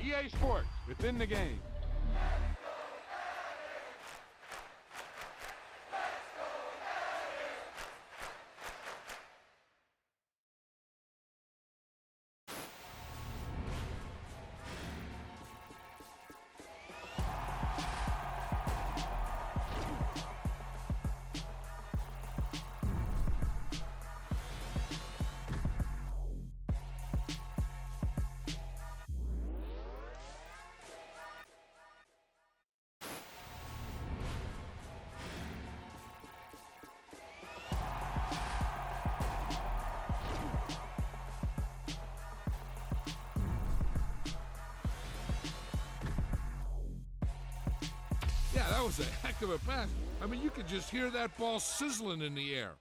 EA Sports, within the game. Yeah, that was a heck of a pass. I mean, you could just hear that ball sizzling in the air.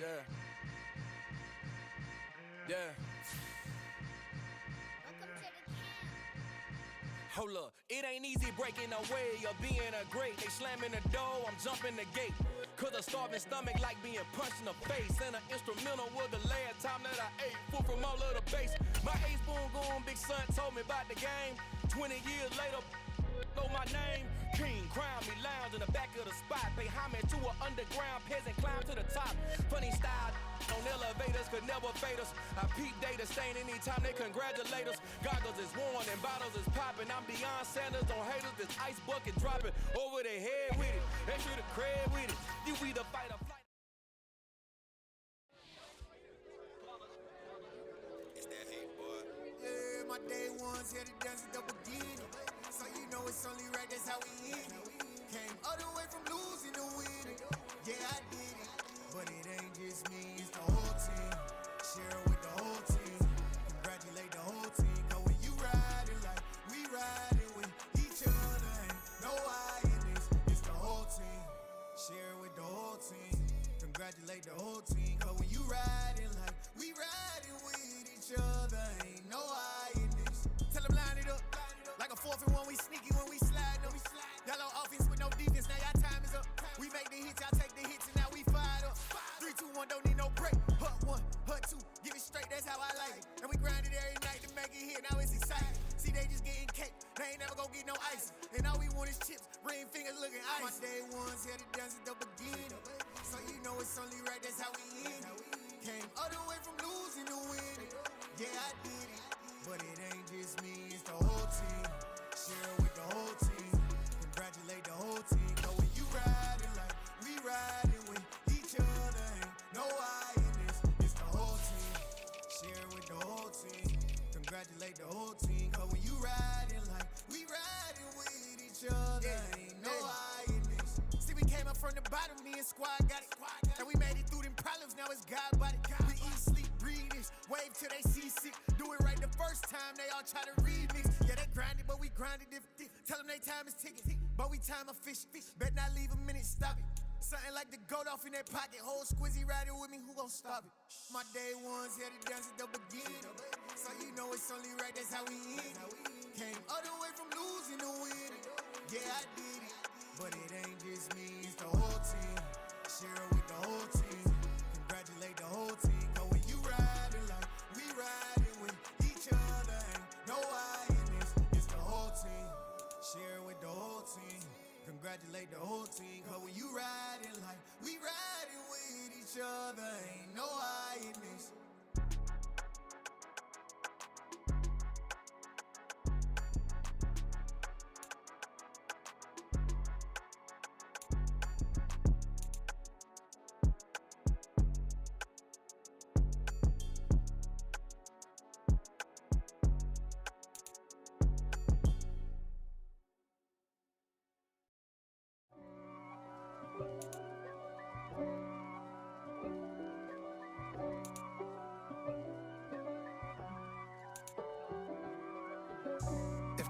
Yeah. Yeah. Hold up, it ain't easy breaking away or being a great. They slamming the door, I'm jumping the gate. Cause a starving stomach like being punched in the face. And an instrumental was the last time that I ate food from all of the base. My ace boom goon, big son told me about the game. 20 years later, know my name. King, crown me, lounge in the back of the spot. Pay homage to an underground peasant, climb to the top. Funny style on elevators could never fade us. I peep data stain anytime they congratulate us. Goggles is worn and bottles is popping. I'm beyond Sanders on haters, this ice bucket dropping over their head with it. Extra the cred with it. You either fight or flight. It's that hate, boy. Yeah, my day ones here to dance at the beginning. So you know it's only right, that's how we end it. Came all the way from losing to winning. Yeah, I did it. But it ain't just me, it's the whole team. Share it with the whole team. Congratulate the whole team. Cause when you riding like we riding with each other, ain't no I in this, it's the whole team. Share it with the whole team. Congratulate the whole team. Cause when you riding like we riding with each other, ain't no I in this. Tell them line it up. Like a 4th and 1, we sneaky when we slide them. Yellow offense with no defense, now y'all time is up. We make the hits, y'all take the hits, and now we fired up. 3, 2, 1, don't need no break. Hut 1, hut 2, give it straight, that's how I like it. And we grind it every night to make it hit, now it's exciting. See, they just getting cake, they ain't never gonna get no ice. And all we want is chips, ring fingers looking ice. My day ones here to dance at the beginning. So you know it's only right, that's how we end it. Came all the way from losing to winning. Yeah, I did it. But it ain't just me, it's the whole team. Share it with the whole team. Congratulate the whole team. Cause when you riding like we riding with each other, ain't no I in this, it's the whole team. Share it with the whole team. Congratulate the whole team. Cause when you riding like we riding with each other, ain't no I in this. See, we came up from the bottom, me and squad got it. And we made it through them problems, now it's God body. We eat, sleep, breathe this, wave till they seasick. Do it right the first time, they all try to remix. Yeah, they grinded, but we grinded different. Tell them they time is ticking, but we time a fish. Bet not leave a minute, stop it. Something like the goat off in their pocket. Whole squizzy riding with me, who gon' stop it? My day ones here to dance at the beginning. So you know it's only right, that's how we end it. Came all the way from losing to winning. Yeah, I did it. But it ain't just me, it's the whole team. Share it with the whole team. Congratulate the whole team. Cause when you riding like we riding with each other, ain't no I in this, it's the whole team. Share it with the whole team. Congratulate the whole team. Cause when you riding like we riding with each other, ain't no I in this.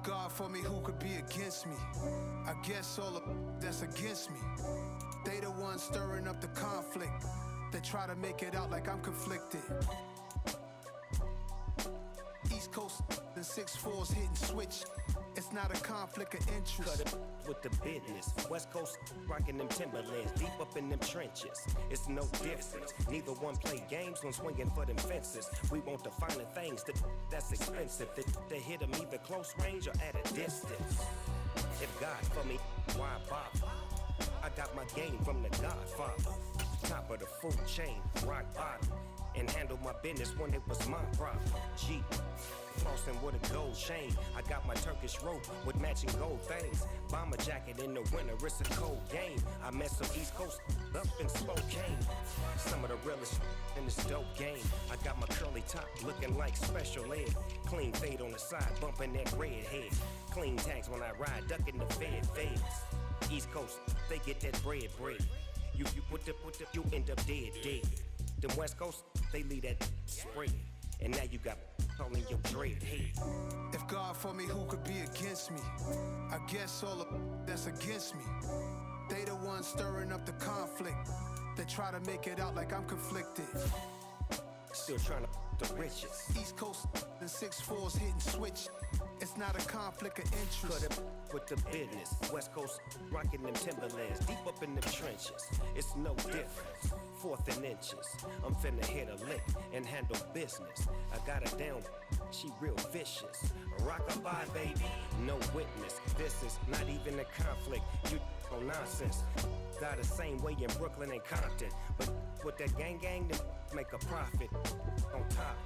God for me, who could be against me? I guess all the that's against me. They the ones stirring up the conflict. They try to make it out like I'm conflicted. East Coast, the 6'4s hitting switch. It's not a conflict of interest. Cut it with the business. West Coast rocking them Timberlands, deep up in them trenches. It's no difference. Neither one play games when swinging for them fences. We want the finer things that's expensive. That hit them either close range or at a distance. If God for me, why bother? I got my game from the Godfather. Top of the food chain, rock bottom. And handle my business when it was my problem. G. Flossing with a gold chain. I got my Turkish rope with matching gold things. Bomber jacket in the winter, it's a cold game. I met some East Coast up in Spokane. Some of the realest in this dope game. I got my curly top looking like special ed. Clean fade on the side, bumping that red head. Clean tags when I ride, ducking the feds. East Coast, they get that bread. You end up dead. Them West Coast, they leave that spread. And now you got calling your dread head. If God for me, who could be against me? I guess all of that's against me. They the ones stirring up the conflict. They try to make it out like I'm conflicted. Still trying to the riches. East Coast and 6'4s hitting switch. It's not a conflict of interest. Cut it with the business. West Coast rocking them Timberlands, deep up in them trenches. It's no difference. Fourth and inches. I'm finna hit a lick and handle business. I got her down, she real vicious. Rock-a-bye, baby, no witness. This is not even a conflict. You on nonsense. Got the same way in Brooklyn and Compton. But with that gang, then make a profit. On top,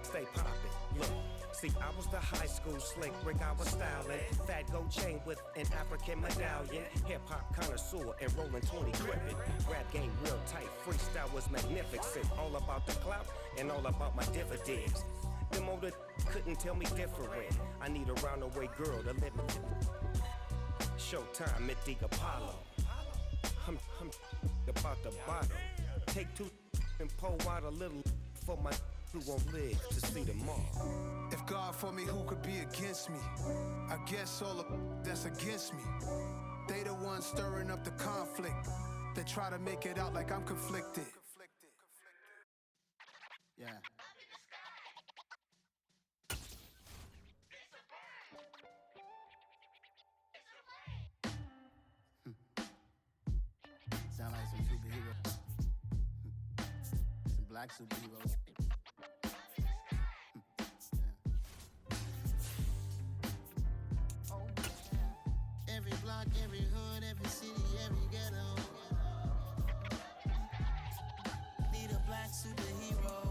stay poppin'. Look. See, I was the high school slick Rick, I was styling. Fat gold chain with an African medallion. Hip-hop connoisseur and rolling 20 crippin'. Rap game real tight, freestyle was magnificent. All about the clout and all about my dividends. Them older couldn't tell me different. I need a roundaway girl to live with. Showtime at the Apollo. I'm about the bottom. Take two and pour out a little for my who won't live to see tomorrow. If God for me, who could be against me? I guess all of that's against me. They the ones stirring up the conflict. They try to make it out like I'm conflicted. Yeah. Sound like some superheroes. Some black superheroes. Every block, every hood, every city, every ghetto. Need a black superhero.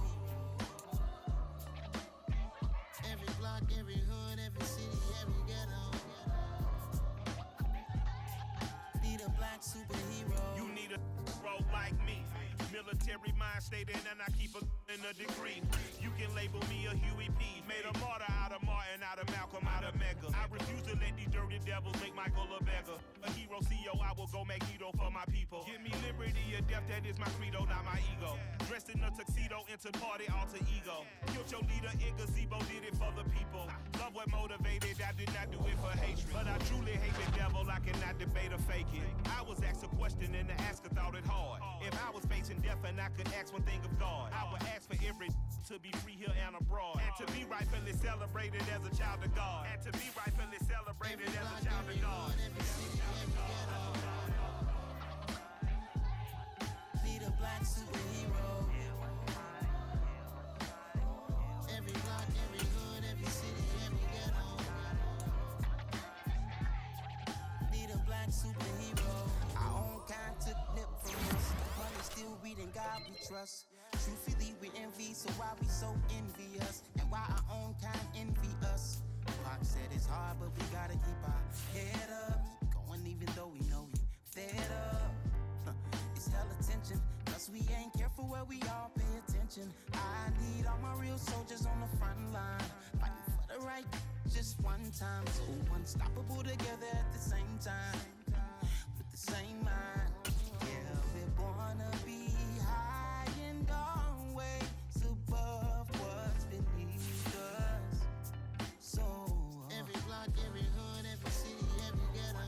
Every block, every hood, every city, every ghetto. Need a black superhero. You need a hero like me. Military mind stated, and I keep in a degree. You can label me a Huey P. Made a martyr out of Martin, out of Malcolm, out of Mega. I refuse to let these dirty devils make Michael a beggar. A hero CEO, I will go Magneto for my people. Give me liberty or death, that is my credo, not my ego. Dressed in a tuxedo, entered party, alter ego. Killed your leader in gazebo, did it for the people. Love what motivated, I did not do it for hatred. But I truly hate the devil, I cannot debate or fake it. I was asked a question and the asker thought it hard. If I was facing death and I could ask one thing of God, I would ask for every to be free here and abroad. And to be rightfully celebrated as a child of God. And to be rightfully celebrated as a child of God. Need a black superhero. Every block, every hood, every city, every ghetto. Need a black superhero. Our own kind took nip from us. Money still reading God we trust. Truthfully we envy, so why we so envious? And why our own kind envy us? Pac said it's hard, but we gotta keep our head up. Going even though we know we fed up. It's hell attention, cause we ain't careful where we all pay attention. I need all my real soldiers on the front line, fighting for the right just one time. So unstoppable together at the same time, with the same mind. Yeah, we're born to be high and always above what's beneath us. So every block, every hood, every city, every ghetto.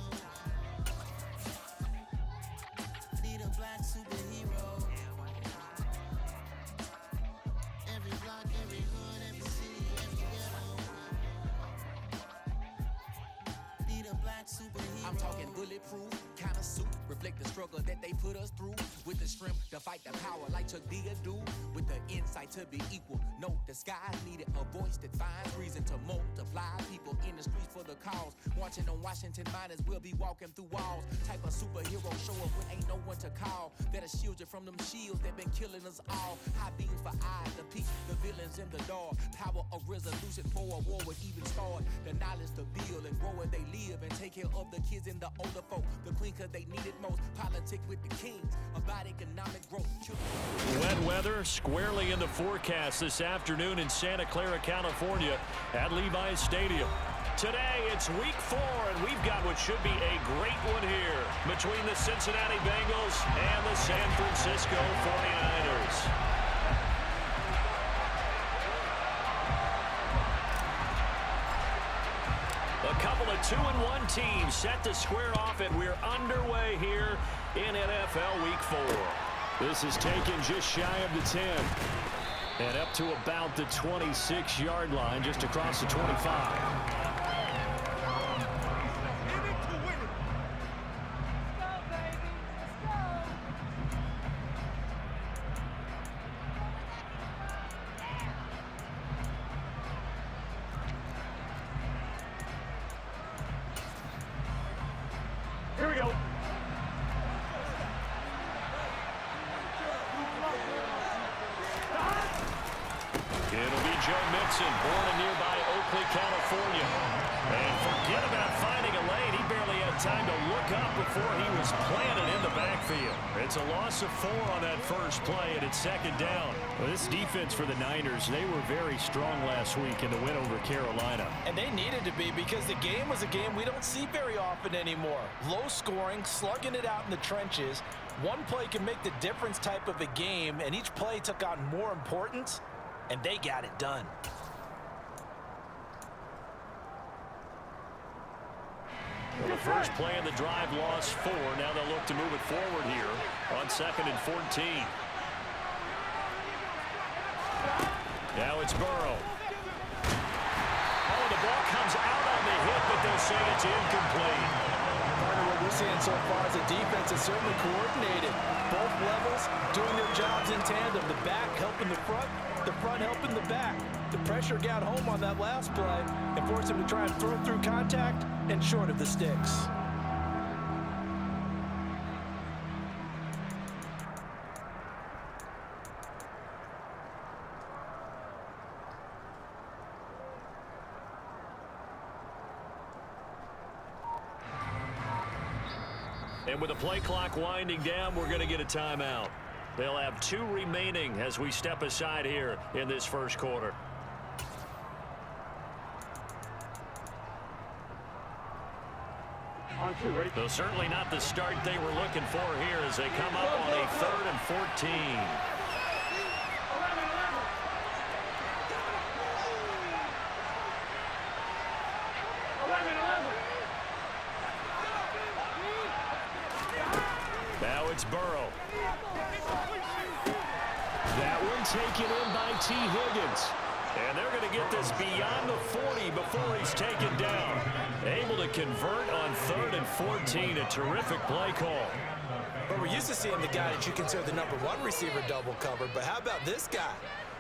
Need a black superhero. Every block, every hood, every city, every ghetto. I'm talking bulletproof kind of suit, reflect the struggle that they put us through. With the strength to fight the power like Chuck D do. With the insight to be equal. Note the sky needed a voice that finds reason to multiply. People in the streets for the cause. Marching on Washington miners will be walking through walls. Type of superhero show up when ain't no one to call. That'll shield you from them shields that been killing us all. High beams for eyes, the peace, the villains in the dark. Power of resolution for a war would even start. The knowledge to build and grow where they live and take care of the kids and the older folk. The queen cause they need it most. Politic with the kings about economic growth. Wet weather squarely in the forecast this afternoon in Santa Clara, California at Levi's Stadium. Today it's week 4 and we've got what should be a great one here between the Cincinnati Bengals and the San Francisco 49ers. A couple of 2-1 teams set to square off, and we're underway here in NFL Week 4. This is taken just shy of the 10 and up to about the 26-yard line, just across the 25. Here we go. It'll be Joe Mixon, born in nearby Oakley, California. And forget about finding a lane. He barely had time to look up before he was planted in the backfield. It's a loss of 4 on that first play, and it's second down. Well, this defense for the Niners, they were very strong last week in the win over Carolina. And they needed to be because the game was a game we don't see very often anymore. Low scoring, slugging it out in the trenches. One play can make the difference type of a game, and each play took on more importance, and they got it done. Well, the first play in the drive lost 4. Now they'll look to move it forward here on 2nd and 14. Now it's Burrow. Oh, the ball comes out on the hit, but they'll say it's incomplete. Partner, what we're seeing so far is the defense is certainly coordinated. Both levels doing their jobs in tandem. The back helping the front helping the back. The pressure got home on that last play and forced him to try and throw through contact and short of the sticks. And with the play clock winding down, we're going to get a timeout. They'll have 2 remaining as we step aside here in this first quarter. On 2, ready? Though certainly not the start they were looking for here as they come up on a 3rd and 14. Now it's Burrow. That one taken in by T. Higgins. And they're going to get this beyond the 40 before he's taken down. Able to convert on 3rd and 14. A terrific play call. But we're used to seeing the guy that you consider the #1 receiver double covered. But how about this guy?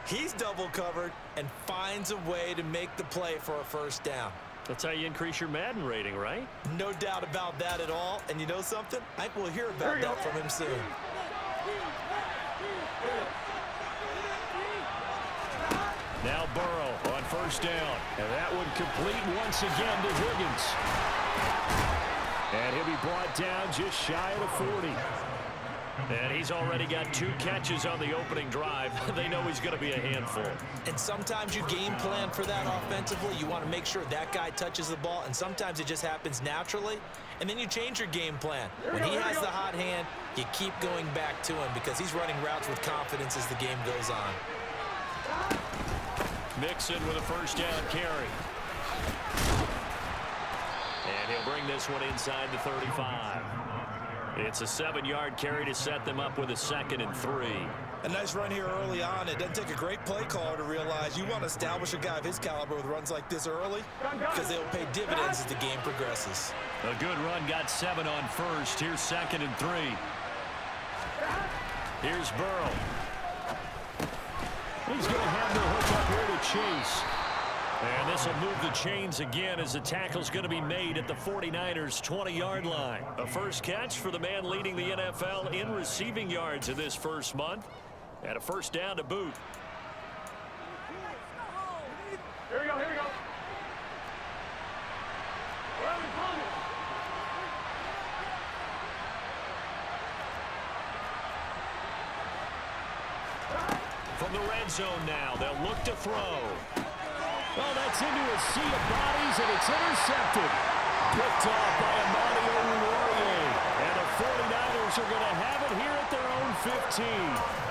He's double covered and finds a way to make the play for a first down. That's how you increase your Madden rating, right? No doubt about that at all. And you know something? I think we'll hear about that from him soon. Now Burrow on first down. And that one complete once again to Higgins. And he'll be brought down just shy of the 40. And he's already got 2 catches on the opening drive. They know he's going to be a handful. And sometimes you game plan for that offensively. You want to make sure that guy touches the ball, and sometimes it just happens naturally. And then you change your game plan. When he has the hot hand, you keep going back to him because he's running routes with confidence as the game goes on. Mixon with a first down carry. And he'll bring this one inside the 35. It's a 7-yard carry to set them up with a 2nd and 3. A nice run here early on. It doesn't take a great play caller to realize you want to establish a guy of his caliber with runs like this early because they'll pay dividends as the game progresses. A good run, got 7 on first. Here's 2nd and 3. Here's Burrow. He's going to have the hook up here to Chase. And this will move the chains again as the tackle's going to be made at the 49ers' 20-yard line. A first catch for the man leading the NFL in receiving yards in this first month. And a first down to boot. Here we go, here we go. From the red zone now, they'll look to throw. Well, that's into a sea of bodies, and it's intercepted. Picked off by Amadi Oruwariye. And the 49ers are going to have it here at their own 15.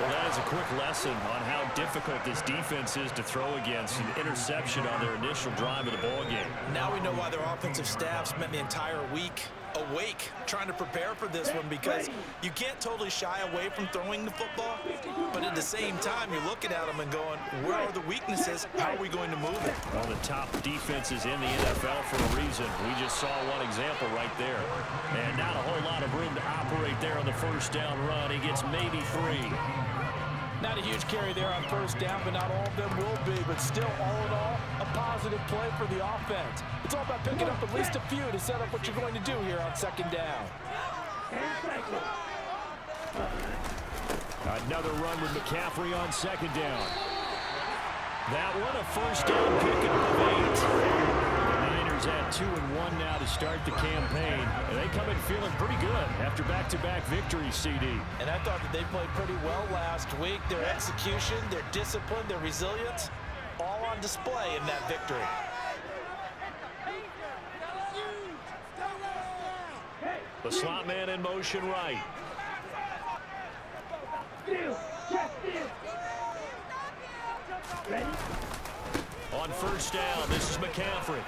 Well, that is a quick lesson on how difficult this defense is to throw against. An interception on their initial drive of the ballgame. Now we know why their offensive staff spent the entire week awake trying to prepare for this one, because you can't totally shy away from throwing the football, but at the same time you're looking at them and going, where are the weaknesses? How are we going to move it? One of the top defenses in the NFL for a reason. We just saw one example right there. And not a whole lot of room to operate there on the first down run. He gets maybe 3. Not a huge carry there on first down, but not all of them will be. But still, all in all, a positive play for the offense. It's all about picking up at least a few to set up what you're going to do here on second down. Another run with McCaffrey on second down. That one a first down pickup of 8. At 2-1 now to start the campaign. And they come in feeling pretty good after back-to-back victories, CD. And I thought that they played pretty well last week. Their execution, their discipline, their resilience, all on display in that victory. The slot man in motion right. On first down, this is McCaffrey.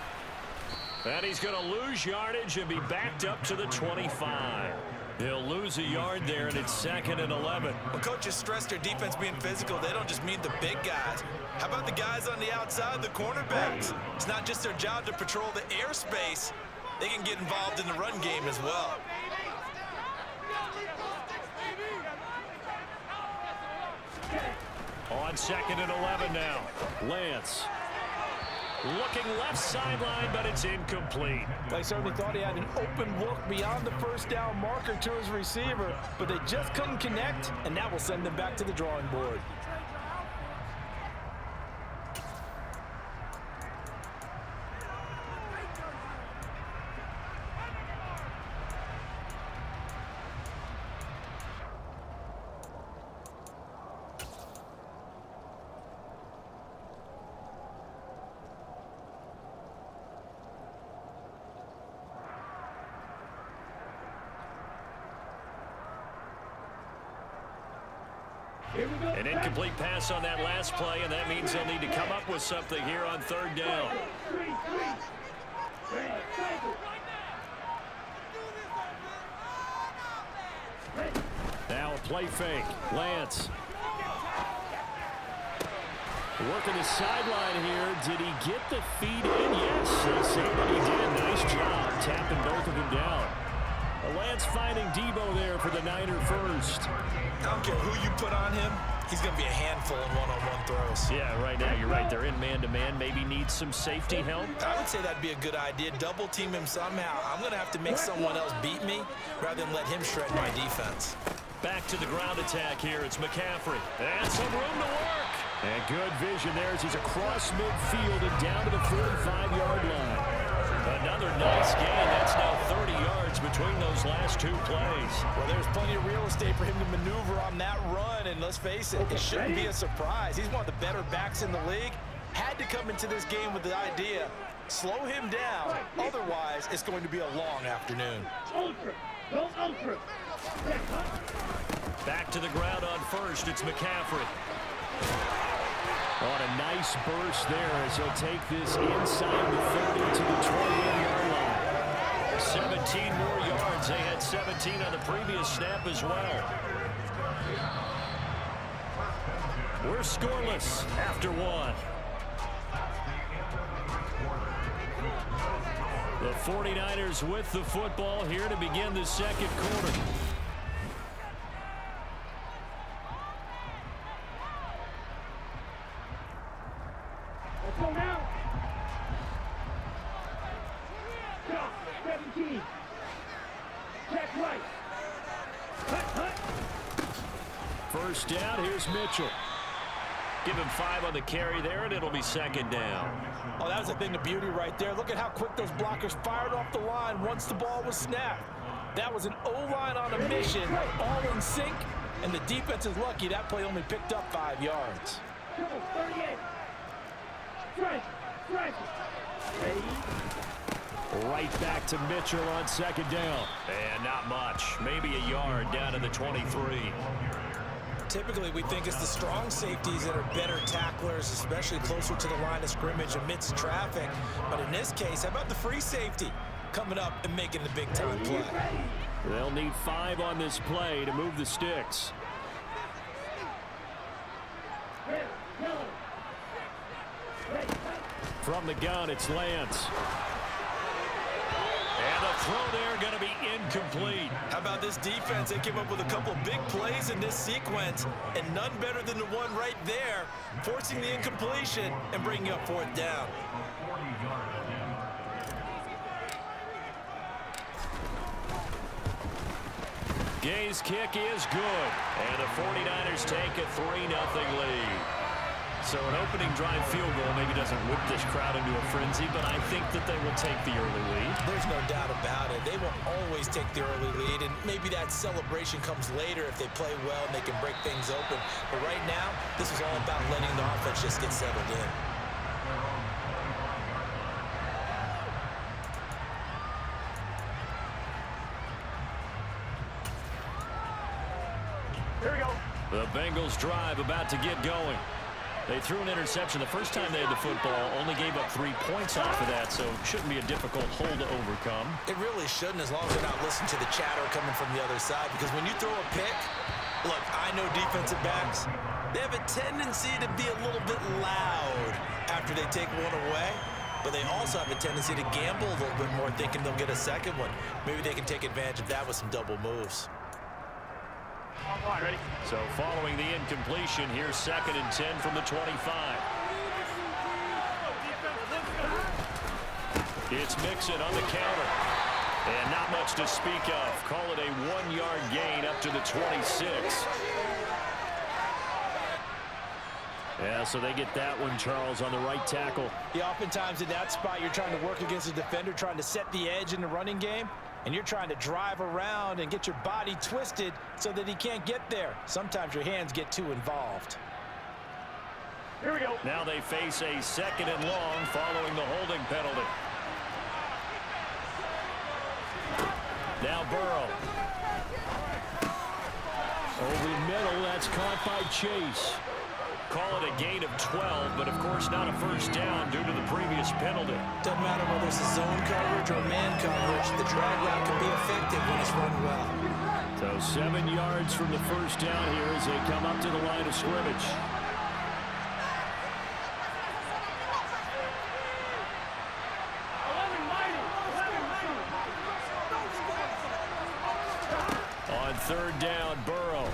And he's going to lose yardage and be backed up to the 25. He'll lose a yard there, and it's 2nd and 11. Well, coaches stress their defense being physical. They don't just mean the big guys. How about the guys on the outside, the cornerbacks? It's not just their job to patrol the airspace. They can get involved in the run game as well. On 2nd and 11 now, Lance. Looking left sideline, but it's incomplete. They certainly thought he had an open look beyond the first down marker to his receiver, but they just couldn't connect, and that will send them back to the drawing board. An incomplete pass on that last play, and that means they'll need to come up with something here on third down. Now a play fake. Lance. Working the sideline here. Did he get the feed in? Yes, they say that he did. Nice job tapping both of them down. Lance finding Debo there for the Niner first. I don't care who you put on him. He's going to be a handful in one-on-one throws. Yeah, right now you're right. They're in man-to-man. Maybe needs some safety help. I would say that'd be a good idea. Double team him somehow. I'm going to have to make someone else beat me rather than let him shred my defense. Back to the ground attack here. It's McCaffrey. And some room to work. And good vision there as he's across midfield and down to the 45-yard line. Another nice gain. That's now 30 yards between those last two plays. Well, there's plenty of real estate for him to maneuver on that run, and let's face it, it shouldn't be a surprise. He's one of the better backs in the league. Had to come into this game with the idea, slow him down, otherwise it's going to be a long afternoon. Back to the ground on first, it's McCaffrey. On a nice burst there as he'll take this inside the 30 to the 28-yard line. 17 more yards. They had 17 on the previous snap as well. We're scoreless after one. The 49ers with the football here to begin the second quarter. Let's go now. 17. Check right. First down, here's Mitchell. Give him 5 on the carry there, and it'll be second down. Oh, that was a thing of beauty right there. Look at how quick those blockers fired off the line once the ball was snapped. That was an O-line on a mission, all in sync, and the defense is lucky that play only picked up 5 yards. 38. Strike. Ready. Right back to Mitchell on second down. And not much. Maybe a yard down to the 23. Typically, we think it's the strong safeties that are better tacklers, especially closer to the line of scrimmage amidst traffic. But in this case, how about the free safety coming up and making the big-time play? They'll need 5 on this play to move the sticks. From the gun, it's Lance. And the throw there going to be incomplete. How about this defense? They came up with a couple big plays in this sequence, and none better than the one right there, forcing the incompletion and bringing up 4th down. Gay's kick is good, and the 49ers take a 3-0 lead. So an opening drive field goal maybe doesn't whip this crowd into a frenzy, but I think that they will take the early lead. There's no doubt about it. They will always take the early lead, and maybe that celebration comes later if they play well and they can break things open. But right now, this is all about letting the offense just get settled in. Here we go. The Bengals drive about to get going. They threw an interception the first time they had the football, only gave up 3 points off of that, so it shouldn't be a difficult hole to overcome. It really shouldn't, as long as they're not listening to the chatter coming from the other side, because when you throw a pick, look, I know defensive backs, they have a tendency to be a little bit loud after they take one away, but they also have a tendency to gamble a little bit more, thinking they'll get a second one. Maybe they can take advantage of that with some double moves. All right, ready? So following the incompletion, here's 2nd and 10 from the 25. It's Mixon on the counter. And not much to speak of. Call it a 1-yard gain up to the 26. Yeah, so they get that one, Charles, on the right tackle. Yeah, oftentimes in that spot, you're trying to work against a defender, trying to set the edge in the running game, and you're trying to drive around and get your body twisted so that he can't get there. Sometimes your hands get too involved. Here we go. Now they face a 2nd and long following the holding penalty. Now Burrow. Over the middle, that's caught by Chase. Call it a gain of 12, but of course not a first down due to the previous penalty. Doesn't matter whether it's a zone coverage or man coverage, the drag route can be effective when it's run well. So 7 yards from the first down here as they come up to the line of scrimmage. On 3rd down, Burrow.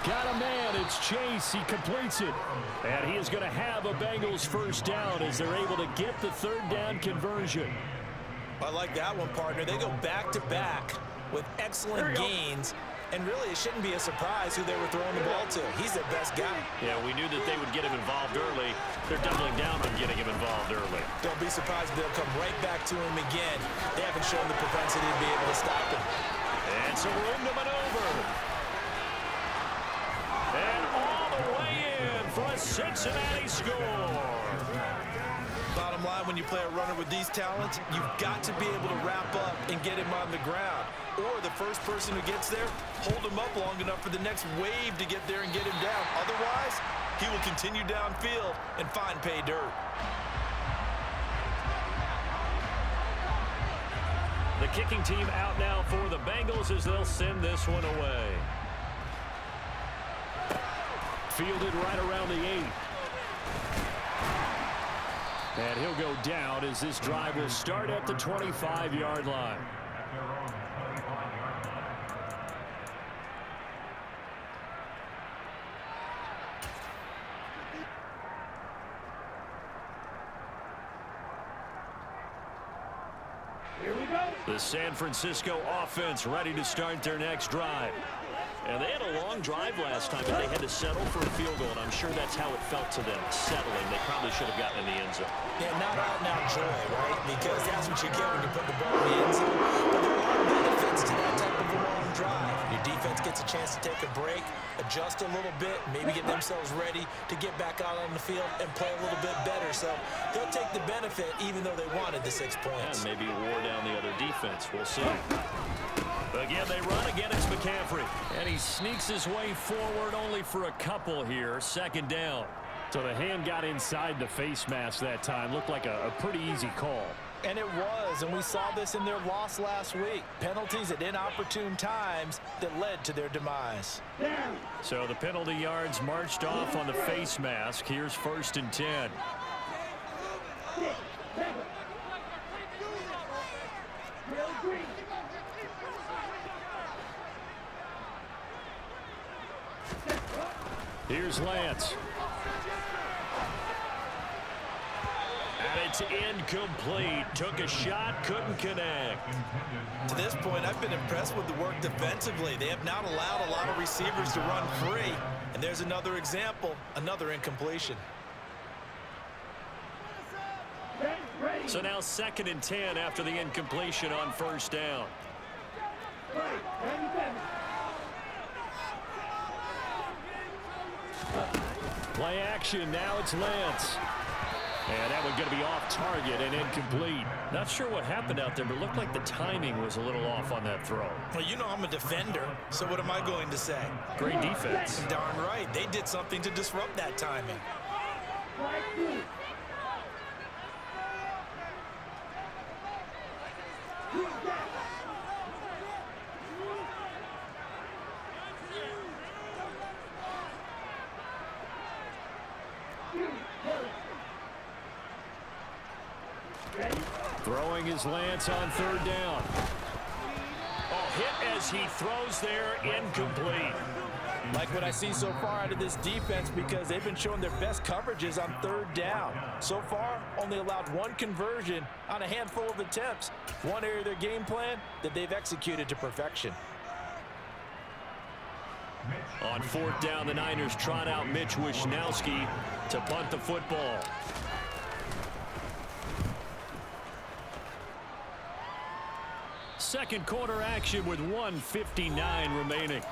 Got a man, it's Chase, he completes it. And he is going to have a Bengals first down as they're able to get the 3rd down conversion. I like that one, partner. They go back-to-back with excellent gains, and really it shouldn't be a surprise who they were throwing the ball to. He's their best guy. Yeah, we knew that they would get him involved early. They're doubling down on getting him involved early. Don't be surprised if they'll come right back to him again. They haven't shown the propensity to be able to stop him. And some room to maneuver. And all the way in for a Cincinnati score. Bottom line, when you play a runner with these talents, you've got to be able to wrap up and get him on the ground. Or the first person who gets there, hold him up long enough for the next wave to get there and get him down. Otherwise, he will continue downfield and find pay dirt. The kicking team out now for the Bengals as they'll send this one away. fielded right around the 8. And he'll go down as this drive will start at the 25-yard line. Here we go. The San Francisco offense ready to start their next drive. And they had a long drive last time, but they had to settle for a field goal, and I'm sure that's how it felt to them, settling. They probably should have gotten in the end zone. Yeah, not out-and-out joy, right? Because that's what you get when you put the ball in the end zone. But there are benefits to that type of a long drive. Your defense gets a chance to take a break, adjust a little bit, maybe get themselves ready to get back out on the field and play a little bit better. So they'll take the benefit even though they wanted the 6 points. And maybe wore down the other defense. We'll see. Again, they run. Again, it's McCaffrey. And he sneaks his way forward only for a couple here. Second down. So the hand got inside the face mask that time. Looked like a pretty easy call. And it was, and we saw this in their loss last week. Penalties at inopportune times that led to their demise. So the penalty yards marched off on the face mask. Here's 1st and 10. Here's Lance. And it's incomplete. Took a shot, couldn't connect. To this point, I've been impressed with the work defensively. They have not allowed a lot of receivers to run free. And there's another example, another incompletion. So now 2nd and 10 after the incompletion on 1st down. Play action. Now it's Lance. And that one's going to be off target and incomplete. Not sure what happened out there, but it looked like the timing was a little off on that throw. Well, you know I'm a defender, so what am I going to say? Great defense. Darn right. They did something to disrupt that timing. Throwing his Lance on 3rd down. Oh, hit as he throws there, incomplete. Like what I see so far out of this defense because they've been showing their best coverages on 3rd down. So far, only allowed 1 conversion on a handful of attempts. One area of their game plan that they've executed to perfection. On 4th down, the Niners trot out Mitch Wishnowski to punt the football. Second quarter action with 1:59 remaining.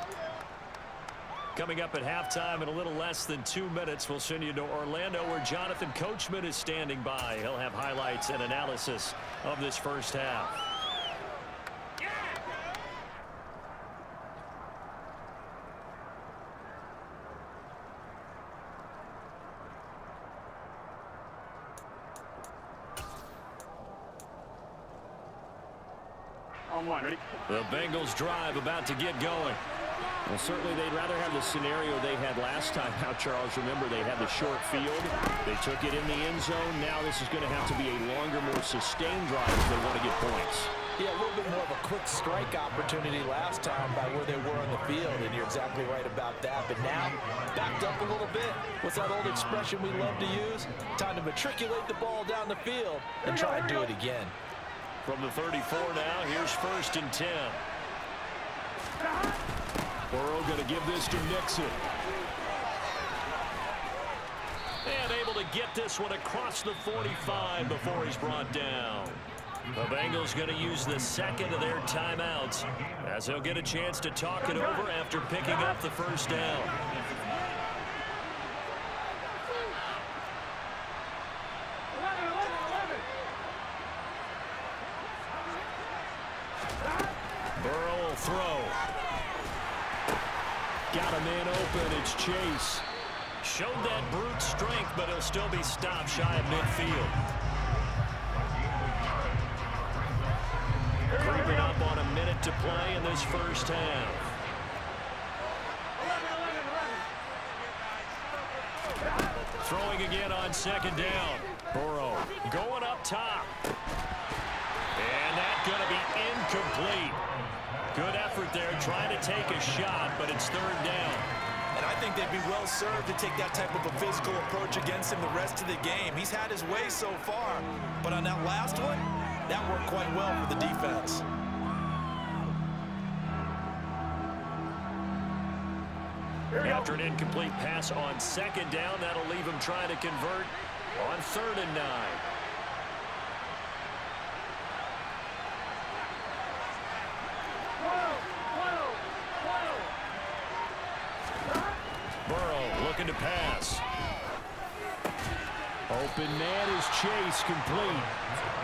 Coming up at halftime in a little less than 2 minutes, we'll send you to Orlando where Jonathan Coachman is standing by. He'll have highlights and analysis of this first half. The Bengals drive about to get going. Well, certainly they'd rather have the scenario they had last time. Now, Charles, remember they had the short field. They took it in the end zone. Now this is going to have to be a longer, more sustained drive if they want to get points. Yeah, a little bit more of a quick strike opportunity last time by where they were on the field, and you're exactly right about that. But now, backed up a little bit. What's that old expression we love to use? Time to matriculate the ball down the field and try and do it again. From the 34 now, here's 1st and 10. Burrow going to give this to Nixon. And able to get this one across the 45 before he's brought down. The Bengals going to use the 2nd of their timeouts as they'll get a chance to talk it over after picking up the 1st down. Burrow will throw. Got a man open. It's Chase. Showed that brute strength, but he'll still be stopped shy of midfield. Creeping up on a minute to play in this first half. throwing again on second down. Burrow going up top. And that's going to be incomplete. Good effort there trying to take a shot, but it's third down. And I think they'd be well served to take that type of a physical approach against him the rest of the game. He's had his way so far, but on that last one, that worked quite well for the defense. After an incomplete pass on second down, that'll leave him trying to convert on 3rd and 9. Burrow looking to pass. Open man is Chase, complete.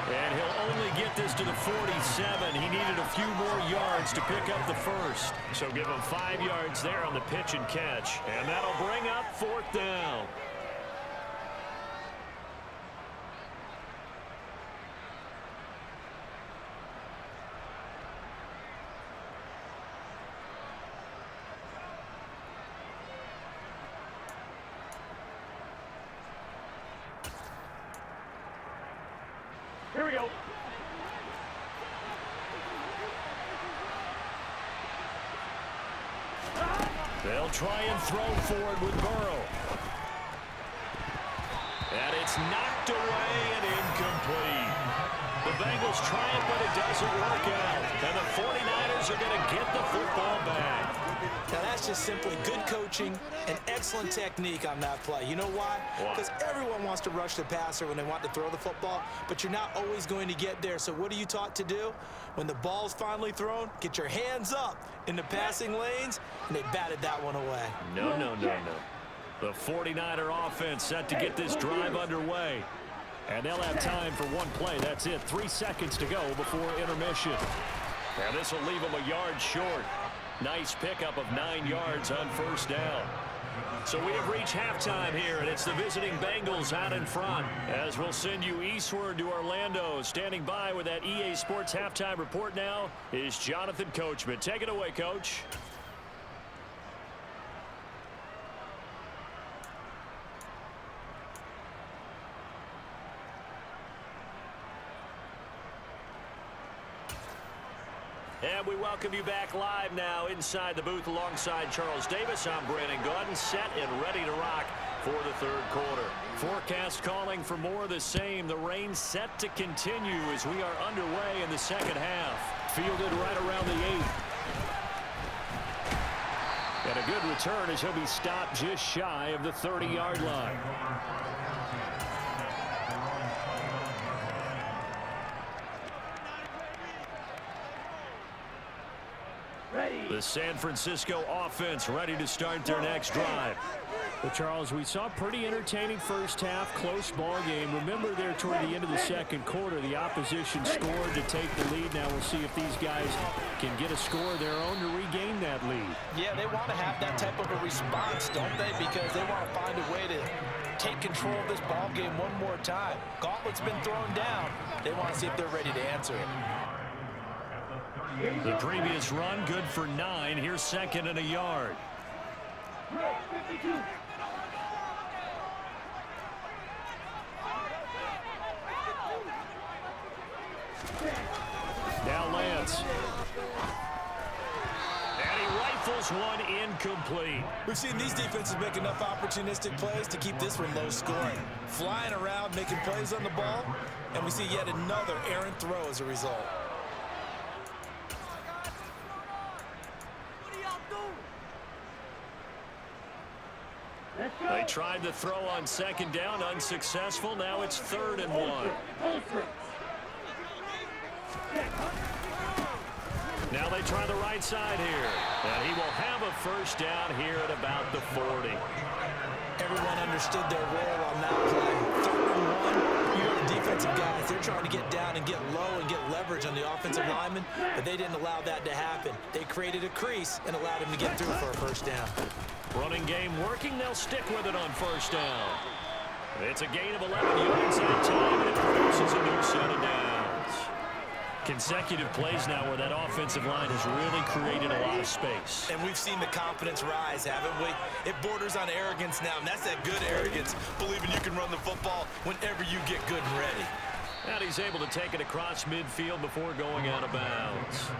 And he'll only get this to the 47. He needed a few more yards to pick up the first. So give him 5 yards there on the pitch and catch. And that'll bring up 4th down. Here we go. They'll try and throw forward with Burrow. And it's knocked away and incomplete. The Bengals try it, but it doesn't work out. And the 49ers are going to get the football back. Now, that's just simply good coaching and excellent technique on that play. You know why? Because everyone wants to rush the passer when they want to throw the football, but you're not always going to get there. So what are you taught to do? When the ball's finally thrown, get your hands up in the passing lanes, and they batted that one away. No. The 49er offense set to get this drive underway. And they'll have time for one play. That's it. 3 seconds to go before intermission. And this will leave them a yard short. Nice pickup of 9 yards on first down. So we have reached halftime here, and it's the visiting Bengals out in front. As we'll send you eastward to Orlando. Standing by with that EA Sports halftime report now is Jonathan Coachman. Take it away, Coach. And we welcome you back live now inside the booth alongside Charles Davis. I'm Brandon Gordon, set and ready to rock for the third quarter. Forecast calling for more of the same. The rain set to continue as we are underway in the second half. Fielded right around the 8. And a good return as he'll be stopped just shy of the 30-yard line. The San Francisco offense ready to start their next drive. Well, Charles, we saw a pretty entertaining first half, close ball game. Remember there toward the end of the second quarter, the opposition scored to take the lead. Now we'll see if these guys can get a score of their own to regain that lead. Yeah, they want to have that type of a response, don't they? Because they want to find a way to take control of this ball game one more time. Gauntlet's been thrown down. They want to see if they're ready to answer it. The previous run good for 9. Here's second and a yard. Now Lance. And he rifles one incomplete. We've seen these defenses make enough opportunistic plays to keep this one low scoring. Flying around, making plays on the ball, and we see yet another errant throw as a result. They tried to throw on second down, unsuccessful. Now it's 3rd and 1. Now they try the right side here. And he will have a first down here at about the 40. Everyone understood their role on that play. 3rd and 1, you have defensive guys. They're trying to get down and get low and get leverage on the offensive lineman, but they didn't allow that to happen. They created a crease and allowed him to get through for a first down. Running game working. They'll stick with it on first down. It's a gain of 11 yards that time, and it produces a new set of downs. Consecutive plays now where that offensive line has really created a lot of space. And we've seen the confidence rise, haven't we? It borders on arrogance now, and that's that good arrogance, believing you can run the football whenever you get good and ready. And he's able to take it across midfield before going out of bounds.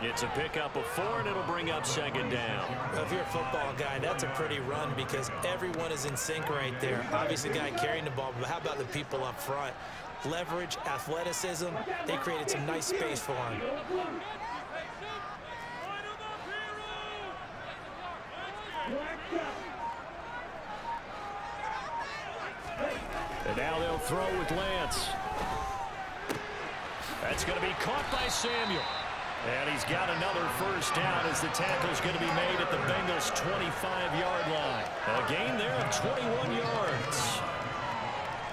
It's a pickup of 4, and it'll bring up second down. Well, if you're a football guy, that's a pretty run because everyone is in sync right there. Obviously, the guy carrying the ball, but how about the people up front? Leverage, athleticism, they created some nice space for him. And now they'll throw with Lance. That's going to be caught by Samuel. And he's got another first down as the tackle's going to be made at the Bengals' 25-yard line. A gain there of 21 yards.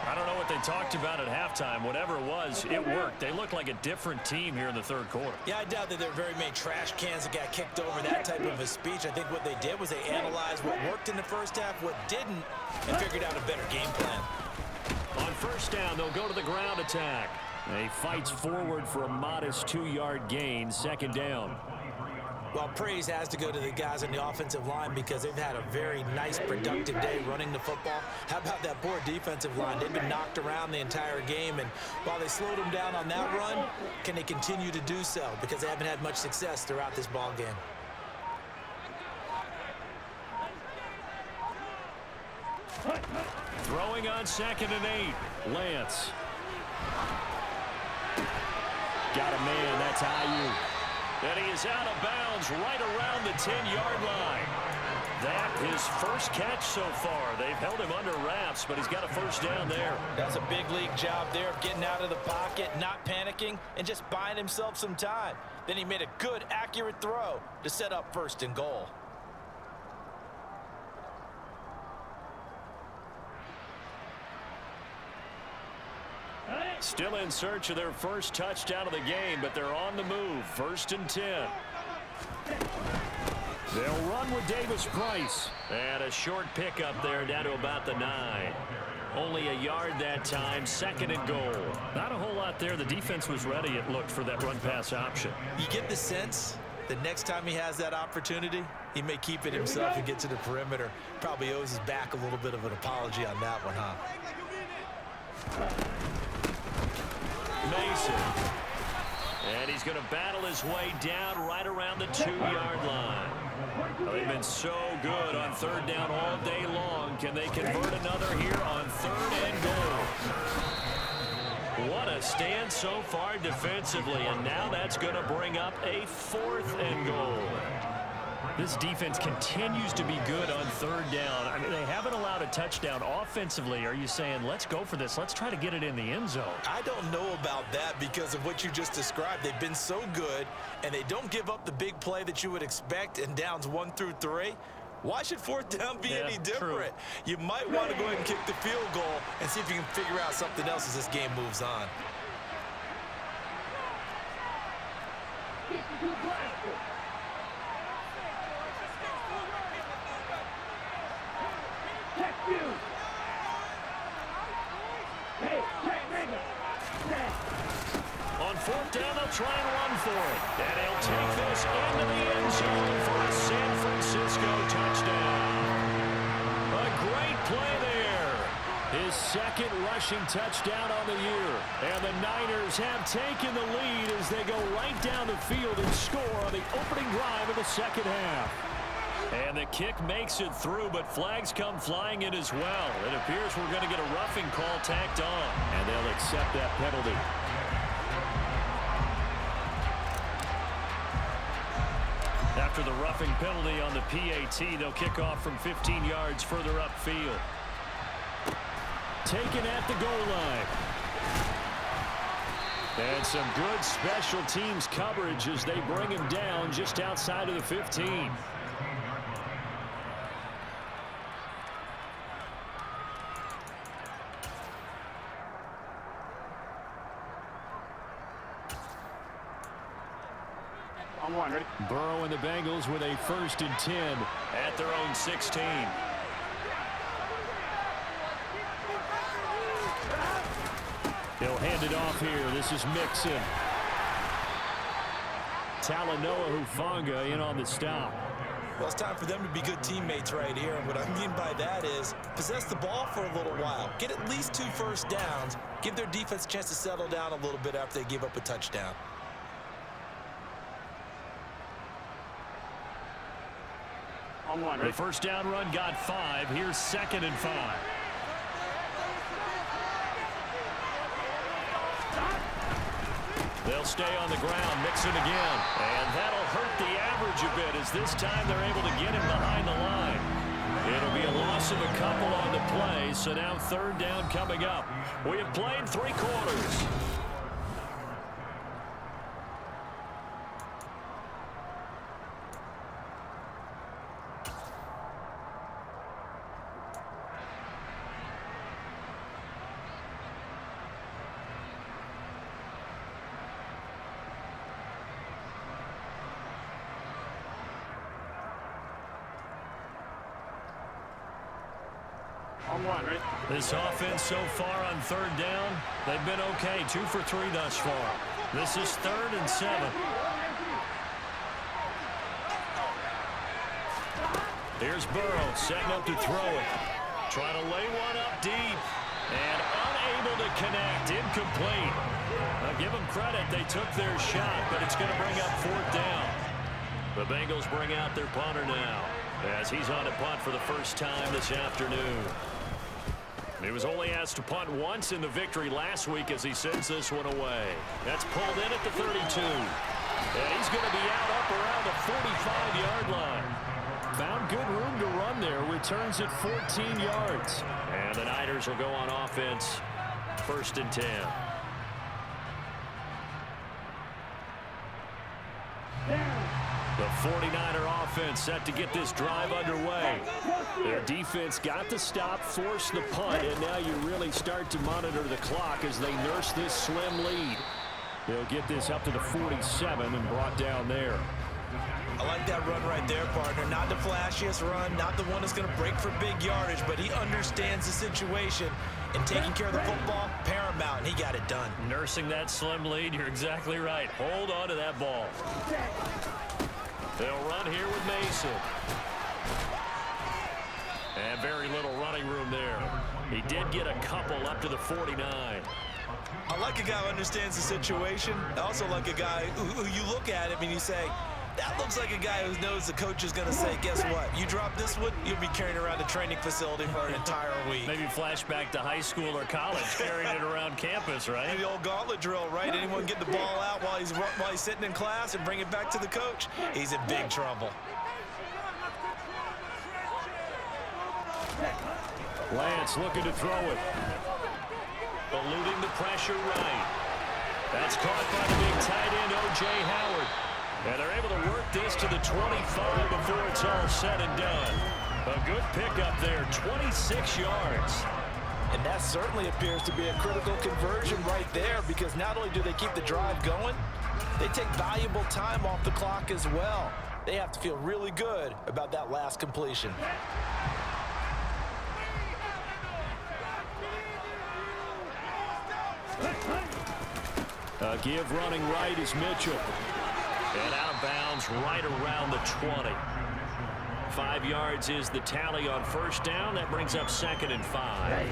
I don't know what they talked about at halftime. Whatever it was, it worked. They look like a different team here in the third quarter. Yeah, I doubt that there were very many trash cans that got kicked over, that type of a speech. I think what they did was they analyzed what worked in the first half, what didn't, and figured out a better game plan. On first down, they'll go to the ground attack. He fights forward for a modest 2-yard gain, second down. Well, praise has to go to the guys on the offensive line because they've had a very nice, productive day running the football. How about that poor defensive line? They've been knocked around the entire game, and while they slowed them down on that run, can they continue to do so? Because they haven't had much success throughout this ball game. Throwing on 2nd and 8, Lance. Got a man, that's Ayuk. And he is out of bounds right around the 10-yard line. That his first catch so far. They've held him under wraps, but he's got a first down there. That's a big league job there of getting out of the pocket, not panicking, and just buying himself some time. Then he made a good, accurate throw to set up 1st and goal. Still in search of their first touchdown of the game, but they're on the move. 1st and 10. They'll run with Davis Price. And a short pickup there down to about the 9. Only a yard that time, 2nd and goal. Not a whole lot there. The defense was ready, it looked, for that run-pass option. You get the sense the next time he has that opportunity, he may keep it himself and get to the perimeter. Probably owes his back a little bit of an apology on that one, huh? Mason. And he's going to battle his way down right around the 2-yard line. Well, they've been so good on 3rd down all day long. Can they convert another here on 3rd and goal? What a stand so far defensively, and now that's going to bring up a 4th and goal. This defense continues to be good on 3rd down. I mean, they haven't allowed a touchdown offensively. Are you saying, let's go for this? Let's try to get it in the end zone. I don't know about that because of what you just described. They've been so good, and they don't give up the big play that you would expect in downs 1 through 3. Why should 4th down be any different? True. You might want to go ahead and kick the field goal and see if you can figure out something else as this game moves on. On 4th down, they'll try and run for it. And he'll take this into the end zone for a San Francisco touchdown. A great play there. His 2nd rushing touchdown on the year. And the Niners have taken the lead as they go right down the field and score on the opening drive of the 2nd half. And the kick makes it through, but flags come flying in as well. It appears we're going to get a roughing call tacked on. And they'll accept that penalty. After the roughing penalty on the PAT, they'll kick off from 15 yards further upfield. Taken at the goal line. And some good special teams coverage as they bring him down just outside of the 15. Ready? Burrow and the Bengals with a 1st and 10 at their own 16. He'll hand it off here. This is Mixon. Talanoa Hufanga in on the stop. Well, it's time for them to be good teammates right here. And what I mean by that is possess the ball for a little while. Get at least 2 first downs. Give their defense a chance to settle down a little bit after they give up a touchdown. The first down run got 5. Here's 2nd and 5. They'll stay on the ground, mixing again. And that'll hurt the average a bit as this time they're able to get him behind the line. It'll be a loss of a couple on the play, so now 3rd down coming up. We have played 3 quarters. This offense so far on 3rd down, they've been okay. 2 for 3 thus far. This is 3rd and 7. Here's Burrow setting up to throw it. Trying to lay one up deep. And unable to connect. Incomplete. I'll give them credit. They took their shot, but it's going to bring up 4th down. The Bengals bring out their punter now as he's on a punt for the first time this afternoon. He was only asked to punt once in the victory last week as he sends this one away. That's pulled in at the 32. And he's going to be out up around the 45-yard line. Found good room to run there. Returns at 14 yards. And the Niners will go on offense. 1st and 10. The 49er offense set to get this drive underway. Their defense got the stop, forced the punt, and now you really start to monitor the clock as they nurse this slim lead. They'll get this up to the 47 and brought down there. I like that run right there, partner. Not the flashiest run, not the one that's going to break for big yardage, but he understands the situation. And taking care of the football, paramount, and he got it done. Nursing that slim lead, you're exactly right. Hold on to that ball. They'll run here with Mason. And very little running room there. He did get a couple up to the 49. I like a guy who understands the situation. I also like a guy who you look at him and you say, that looks like a guy who knows the coach is going to say, guess what? You drop this one, you'll be carrying around a training facility for an entire week. Maybe flashback to high school or college, carrying it around campus, right? The old gauntlet drill, right? Anyone get the ball out while he's sitting in class and bring it back to the coach? He's in big trouble. Lance looking to throw it. Eluding the pressure right. That's caught by the big tight end, O.J. Howard. And they're able to work this to the 25 before it's all said and done. A good pickup there, 26 yards. And that certainly appears to be a critical conversion right there, because not only do they keep the drive going, they take valuable time off the clock as well. They have to feel really good about that last completion. Give running right is Mitchell. And out of bounds right around the 20. 5 yards is the tally on 1st down. That brings up 2nd and 5.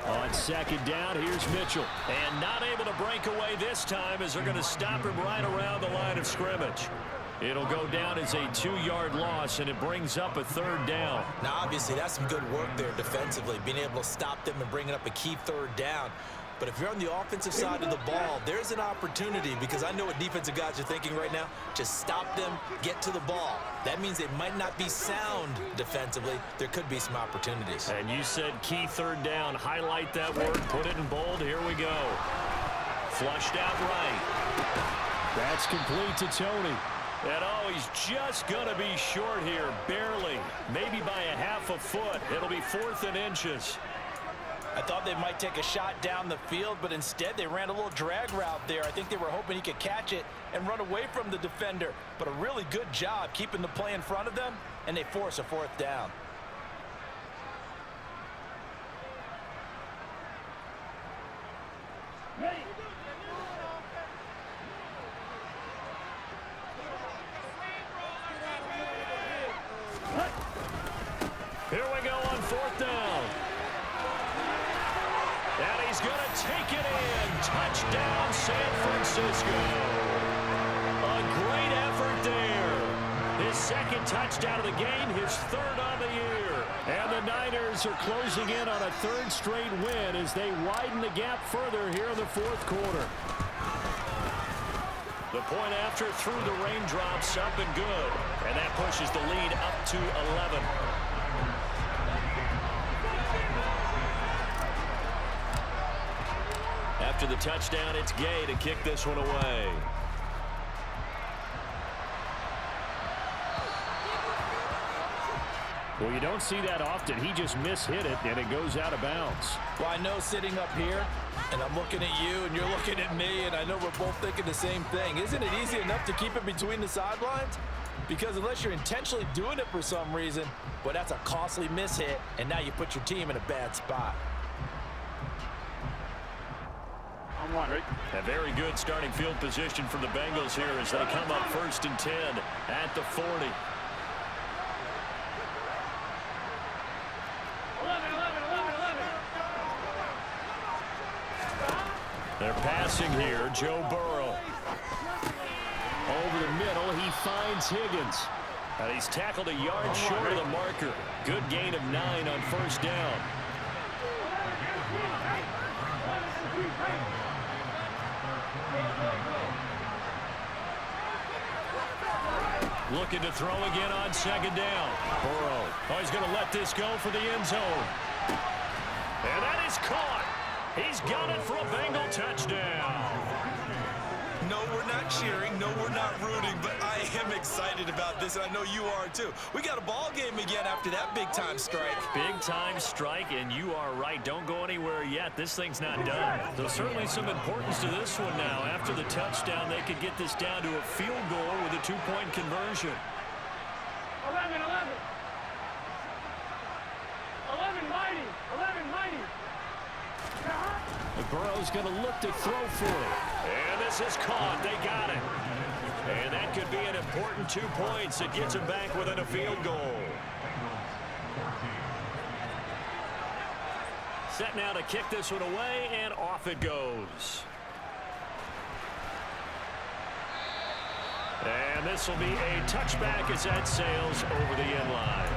On 2nd down, here's Mitchell. And not able to break away this time as they're going to stop him right around the line of scrimmage. It'll go down as a 2-yard loss, and it brings up a 3rd down. Now, obviously, that's some good work there defensively, being able to stop them and bringing up a key 3rd down. But if you're on the offensive side of the ball, there's an opportunity, because I know what defensive guys are thinking right now. Just stop them, get to the ball. That means they might not be sound defensively. There could be some opportunities. And you said key 3rd down. Highlight that word, put it in bold. Here we go. Flushed out right. That's complete to Tony. And oh, he's just going to be short here, barely. Maybe by a half a foot. It'll be 4th and inches. I thought they might take a shot down the field, but instead they ran a little drag route there. I think they were hoping he could catch it and run away from the defender. But a really good job keeping the play in front of them, and they force a 4th down. Here we go on 4th down. And he's going to take it in. Touchdown, San Francisco. A great effort there. His second touchdown of the game, his 3rd on the year. And the Niners are closing in on a 3rd straight win as they widen the gap further here in the 4th quarter. The point after through the raindrops, up and good. And that pushes the lead up to 11. After the touchdown, it's Gay to kick this one away. Well, you don't see that often. He just mishit it, and it goes out of bounds. Well, I know sitting up here, and I'm looking at you, and you're looking at me, and I know we're both thinking the same thing. Isn't it easy enough to keep it between the sidelines? Because unless you're intentionally doing it for some reason, well, that's a costly mishit, and now you put your team in a bad spot. A very good starting field position for the Bengals here as they come up 1st and 10 at the 40. 11. They're passing here. Joe Burrow. Over the middle, he finds Higgins. And he's tackled a yard short of the marker. Good gain of 9 on 1st down. Looking to throw again on 2nd down. Burrow. Oh, he's going to let this go for the end zone. And that is caught. He's got it for a Bengal touchdown. No, we're not cheering. No, we're not rooting. But I am excited about this, and I know you are too. We got a ball game again after that big-time strike. Big-time strike, and you are right. Don't go anywhere yet. This thing's not done. There's certainly some importance to this one now. After the touchdown, they could get this down to a field goal with a 2-point conversion. 11 mighty. Burrow's going to look to throw for it. And this is caught. They got it. And that could be an important 2 points. It gets him back within a field goal. Set now to kick this one away, and off it goes. And this will be a touchback as that sails over the end line.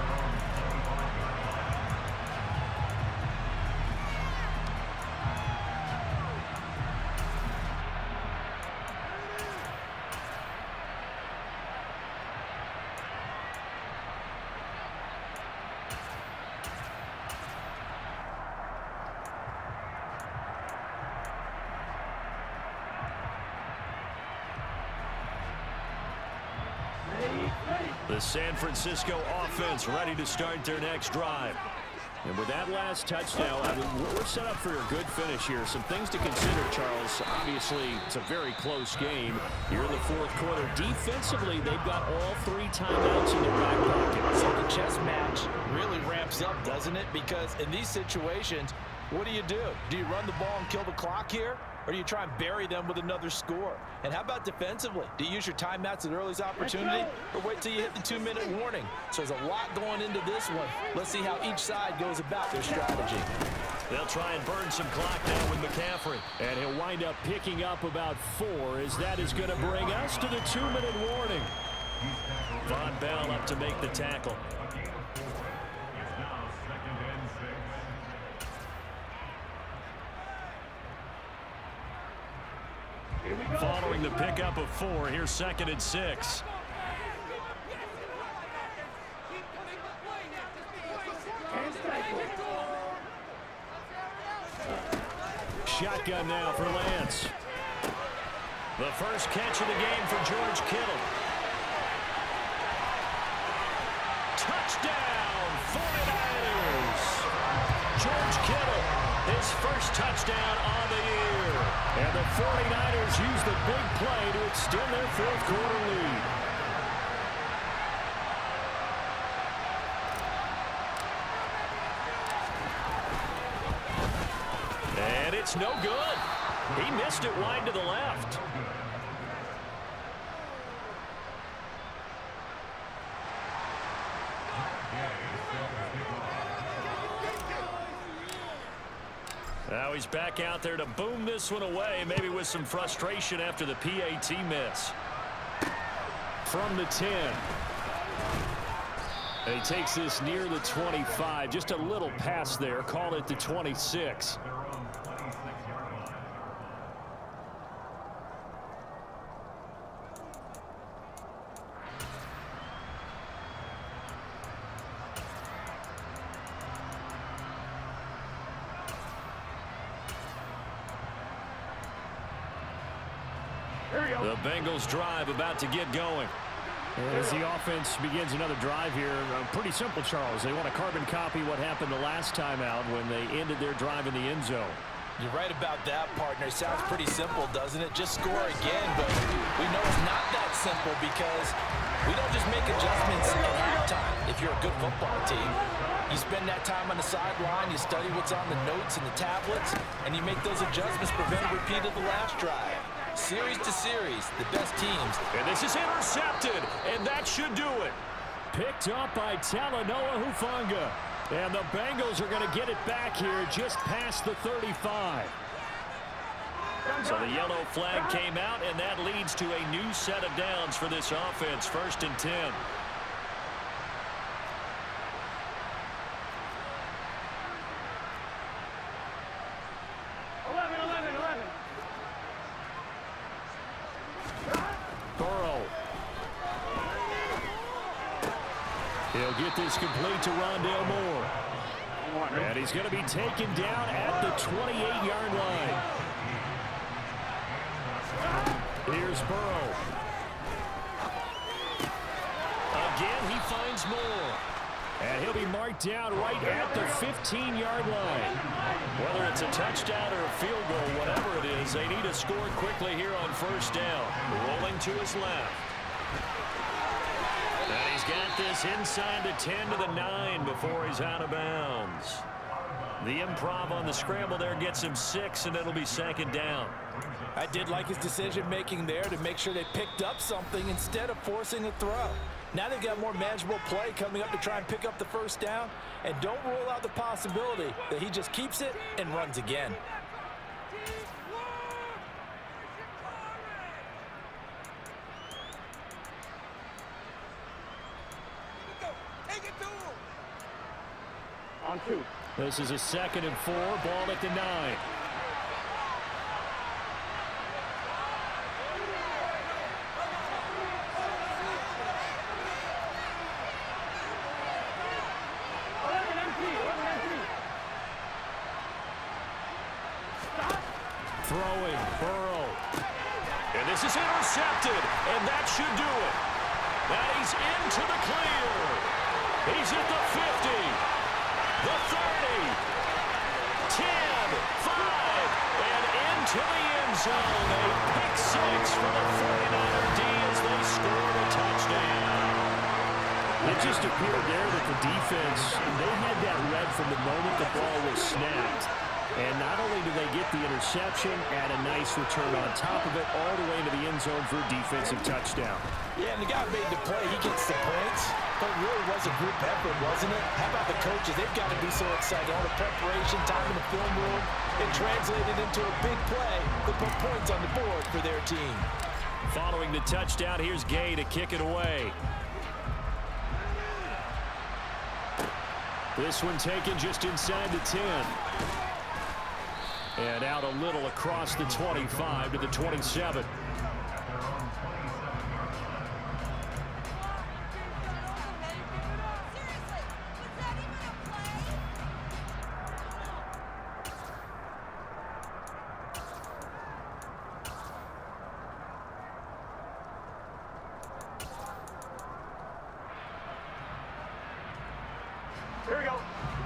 The San Francisco offense ready to start their next drive. And with that last touchdown, we're set up for a good finish here. Some things to consider, Charles. Obviously, it's a very close game. Here in the 4th quarter, defensively, they've got all 3 timeouts in their back pocket. So the chess match really ramps up, doesn't it? Because in these situations, what do? Do you run the ball and kill the clock here? Or do you try and bury them with another score? And how about defensively? Do you use your timeouts at earliest opportunity or wait till you hit the 2-minute warning? So there's a lot going into this one. Let's see how each side goes about their strategy. They'll try and burn some clock now with McCaffrey. And he'll wind up picking up about 4 as that is going to bring us to the 2-minute warning. Von Bell up to make the tackle. Following the pickup of 4, here's 2nd and 6. Shotgun now for Lance. The first catch of the game for George Kittle. Touchdown, 49ers. George Kittle, his first touchdown on the year. And the 49ers use the big play to extend their 4th quarter lead. And it's no good. He missed it wide to the left. Now he's back out there to boom this one away, maybe with some frustration after the PAT miss. From the 10. And he takes this near the 25. Just a little pass there. Call it the 26. The Bengals drive about to get going. As the offense begins another drive here, pretty simple, Charles. They want to carbon copy what happened the last time out when they ended their drive in the end zone. You're right about that, partner. Sounds pretty simple, doesn't it? Just score again, but we know it's not that simple because we don't just make adjustments at halftime if you're a good football team. You spend that time on the sideline, you study what's on the notes and the tablets, and you make those adjustments, prevent a repeat of the last drive. Series to series, the best teams. And this is intercepted, and that should do it. Picked up by Talanoa Hufanga. And the Bengals are going to get it back here just past the 35. So the yellow flag came out, and that leads to a new set of downs for this offense. 1st and 10. He'll get this complete to Rondale Moore. And he's going to be taken down at the 28-yard line. Here's Burrow. Again, he finds Moore. And he'll be marked down right at the 15-yard line. Whether it's a touchdown or a field goal, whatever it is, they need to score quickly here on 1st down. Rolling to his left. And he's got this inside the 10 to the 9 before he's out of bounds. The improv on the scramble there gets him 6, and it'll be 2nd down. I did like his decision-making there to make sure they picked up something instead of forcing a throw. Now they've got more manageable play coming up to try and pick up the 1st down, and don't rule out the possibility that he just keeps it and runs again. On 2. This is a 2nd and 4, ball at the 9. Throwing, Burrow. And this is intercepted, and that should do it. And he's into the clear. He's at the 50. The 30, 10, 5, and into the end zone. A pick 6 for the 49er D as they scored a touchdown. It just appeared there that the defense, they had that read from the moment the ball was snapped. And not only do they get the interception, add a nice return on top of it, all the way into the end zone for a defensive touchdown. Yeah, and the guy made the play. He gets the points. But it really was a group effort, wasn't it? How about the coaches? They've got to be so excited. All the preparation, time in the film room, it translated into a big play that put points on the board for their team. Following the touchdown, here's Gay to kick it away. This one taken just inside the 10. And out a little across the 25 to the 27.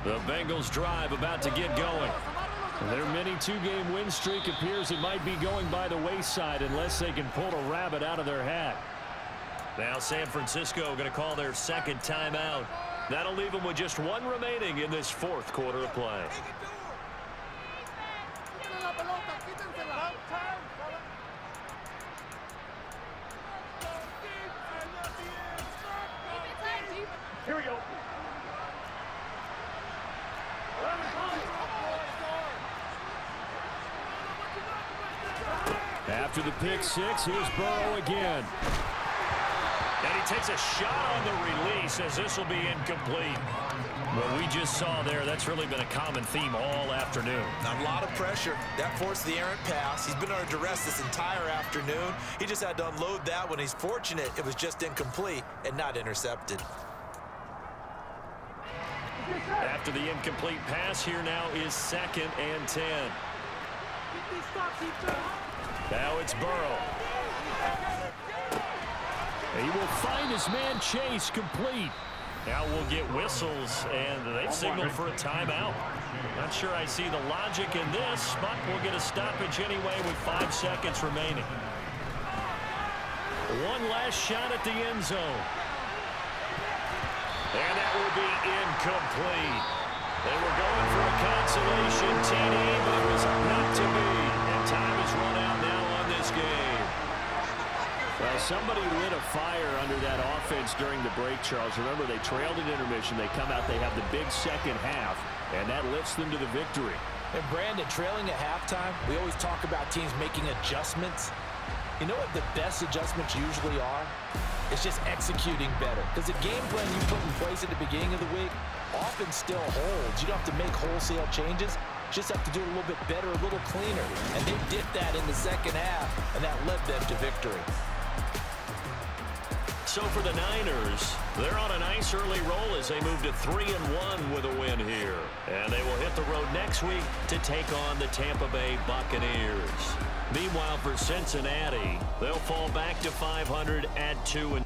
The Bengals drive about to get going. Their mini 2-game win streak appears it might be going by the wayside unless they can pull a rabbit out of their hat. Now San Francisco going to call their 2nd timeout. That'll leave them with just 1 remaining in this 4th quarter of play. After the pick six, here's Burrow again. And he takes a shot on the release as this will be incomplete. What we just saw there, that's really been a common theme all afternoon. A lot of pressure. That forced the errant pass. He's been under duress this entire afternoon. He just had to unload that one. He's fortunate it was just incomplete and not intercepted. After the incomplete pass, here now is 2nd and 10. Now it's Burrow. He will find his man Chase complete. Now we'll get whistles, and they've signaled for a timeout. Not sure I see the logic in this, but we'll get a stoppage anyway with 5 seconds remaining. One last shot at the end zone. And that will be incomplete. They were going for a consolation TD, but it was not to be. And time is run out now on this game. Well, somebody lit a fire under that offense during the break, Charles. Remember, they trailed at intermission. They come out, they have the big second half, and that lifts them to the victory. And Brandon, trailing at halftime, we always talk about teams making adjustments. You know what the best adjustments usually are? It's just executing better. Because the game plan you put in place at the beginning of the week often still holds. You don't have to make wholesale changes. Just have to do it a little bit better, a little cleaner. And they did that in the second half, and that led them to victory. So for the Niners, they're on a nice early roll as they move to 3-1 with a win here. And they will hit the road next week to take on the Tampa Bay Buccaneers. Meanwhile, for Cincinnati, they'll fall back to 500 at 2-2.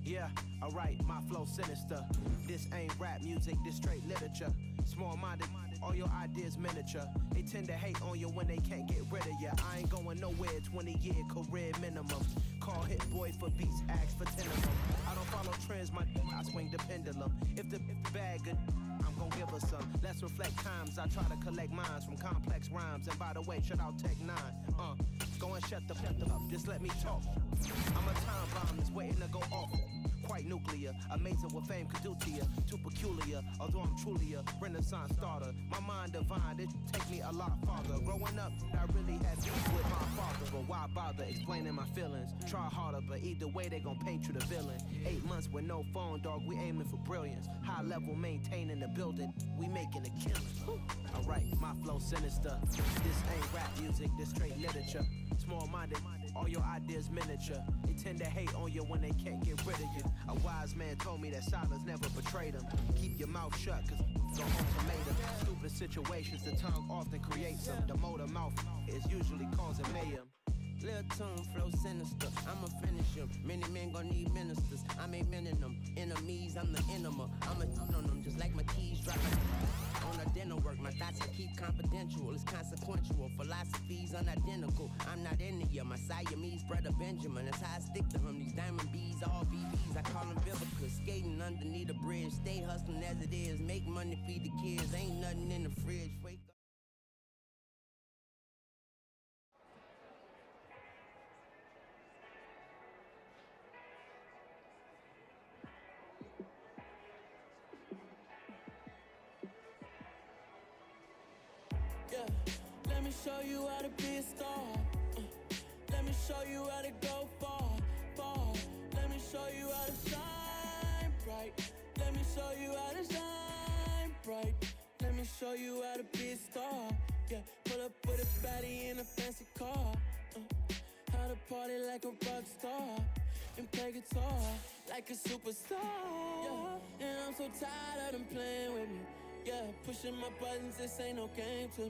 Yeah, alright, my flow sinister. This ain't rap music, this straight literature. Small-minded, all your ideas miniature. They tend to hate on you when they can't get rid of you. I ain't going nowhere, 20-year career minimum. Call hit boy for beats, ask for 10 of them. I don't follow trends, I swing the pendulum. If the bag good, I'm gon' give her some. Let's reflect times, I try to collect minds from complex rhymes. And by the way, shut out Tech 9. Go and shut the up, just let me talk. I'm a time bomb that's waiting to go off. Quite nuclear, amazing what fame could do to you. Too peculiar, although I'm truly a renaissance starter. My mind divine, it take me a lot farther. Growing up, I really had beef with my father. But why bother explaining my feelings? Try harder, but either way they gon' paint you the villain. 8 months with no phone, dog, we aiming for brilliance. High level maintaining the building, we making a killing. Alright, my flow sinister. This ain't rap music, this straight literature. Small-minded, all your ideas miniature. They tend to hate on you when they can't get rid of you. A wise man told me that silence never betrayed him. Keep your mouth shut, cause don't ultimatum. Stupid situations, the tongue often creates them. The motor mouth is usually causing mayhem. Lil' tune, flow sinister, I'ma finish him. Many men gon' need ministers, I ain't mending them. Enemies, I'm the enema, I'ma on them just like my keys dropping. On a dinner work, my thoughts I keep confidential. It's consequential, philosophies unidentical. I'm not in the my Siamese brother Benjamin. That's how I stick to him. These diamond bees, all BBs, I call them biblical. Skating underneath a bridge, stay hustling as it is. Make money, feed the kids, ain't nothing in the fridge. Wake up. Let me show you how to be a star. Let me show you how to go far, far. Let me show you how to shine bright. Let me show you how to shine bright. Let me show you how to be a star. Yeah, pull up with a baddie in a fancy car. How to party like a rock star and play guitar like a superstar. Yeah, and I'm so tired of them playing with me. Yeah, pushing my buttons, this ain't no game to me.